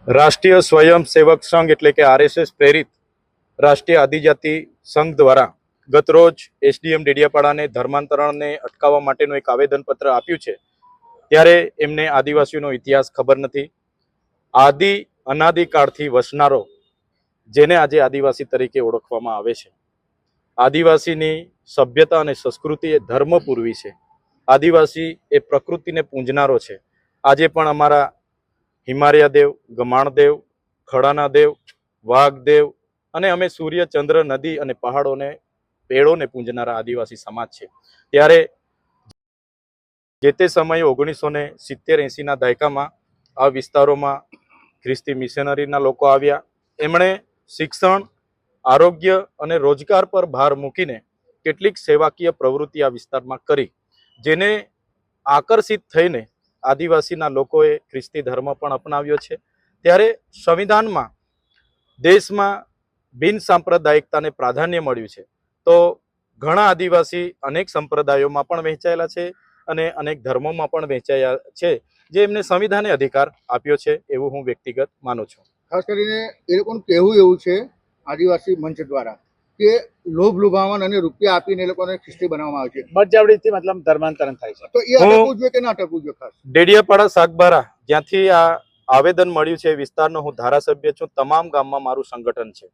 રાષ્ટ્રીય સ્વયંસેવક સંઘ એટલે કે આરએસએસ પ્રેરિત રાષ્ટ્રીય આદિજાતિ સંઘ દ્વારા ગતરોજ એસડીએમ ડેડિયાપાડાને ધર્માંતરણને અટકાવવા માટેનું એક આવેદનપત્ર આપ્યું છે। ત્યારે એમને આદિવાસીનો ઇતિહાસ ખબર નથી। અનાદિકાળથી વસનારો જેને આજે આદિવાસી તરીકે ઓળખવામાં આવે છે। આદિવાસીની સભ્યતા અને સંસ્કૃતિ એ ધર્મપૂર્વી છે। આદિવાસી એ પ્રકૃતિને પૂંજનારો છે। આજે પણ અમારા હિમાલયદેવ, ગમાણદેવ, ખડાના દેવ, વાઘદેવ અને અમે સૂર્ય, ચંદ્ર, નદી અને પહાડોને, પેડોને પૂંજનારા આદિવાસી સમાજ છે। ત્યારે જે તે સમયે 1970-80ના દાયકામાં આ વિસ્તારોમાં ખ્રિસ્તી મિશનરીના લોકો આવ્યા। એમણે શિક્ષણ, આરોગ્ય અને રોજગાર પર ભાર મૂકીને કેટલીક સેવાકીય પ્રવૃત્તિ આ વિસ્તારમાં કરી, જેને આકર્ષિત થઈને આદિવાસીના લોકોએ ખ્રિસ્તી ધર્મ પણ અપનાવ્યો છે। ત્યારે સંવિધાનમાં દેશમાં બિન સાંપ્રદાયિકતાને પ્રાધાન્ય મળ્યું છે। તો ઘણા આદિવાસી અનેક સંપ્રદાયોમાં પણ વહેંચાયેલા છે અને અનેક ધર્મોમાં પણ વહેંચાયા છે, જે એમને સંવિધાને અધિકાર આપ્યો છે એવું હું વ્યક્તિગત માનું છું। ખાસ કરીને એ લોકોનું કહેવું એવું છે આદિવાસી મંચ દ્વારા કે લોભ લુભાવન અને રૂપિયા આપીને એ લોકોને ખ્રિસ્તી બનાવવામાં આવે છે। બળજબરીથી મતલબ ધર્માંતરણ થાય છે, તો એ અટકવું જોઈએ કે ના અટકવું જોઈએ? ખાસ ડેડિયાપાડા સાગબારા જ્યાંથી આ આવેદન મળ્યું છે, વિસ્તારનો હું ધારાસભ્ય છું। તમામ ગામમાં મારું સંગઠન છે।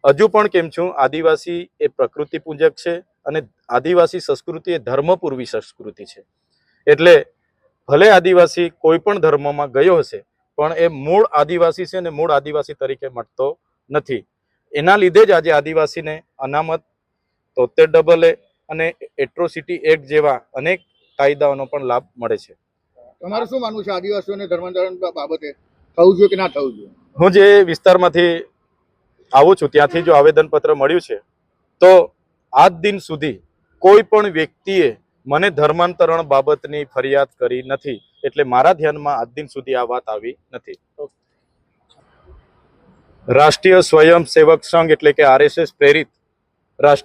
હજુ પણ કેમ છું, આદિવાસી એ પ્રકૃતિ પૂજક છે અને આદિવાસી સંસ્કૃતિ એ ધર્મપૂર્વી સંસ્કૃતિ છે। એટલે ભલે આદિવાસી કોઈ પણ ધર્મમાં ગયો હશે, પણ એ મૂળ આદિવાસી છે અને મૂળ આદિવાસી તરીકે મળતો નથી। એના લીધે જ આજે આદિવાસીને અનામત, 73AA અને એટ્રોસિટી એક્ટ જેવા અનેક કાયદાઓનો પણ લાભ મળે છે। તમારું શું માનવું છે આદિવાસીઓને ધર્માંતરણ બાબતે થવું જોઈએ કે ના થવું જોઈએ? હું જે વિસ્તારમાંથી આવું છું ત્યાંથી જો આવેદનપત્ર મળ્યું છે, તો આજ દિન સુધી કોઈ પણ વ્યક્તિએ મને ધર્માંતરણ બાબતની ફરિયાદ કરી નથી। એટલે મારા ધ્યાનમાં આજ દિન સુધી આ વાત આવી નથી। રાષ્ટ્રીય સ્વયંસેવક સંઘ એટલે કે આરએસએસ પ્રેરિત રાષ્ટ્રીય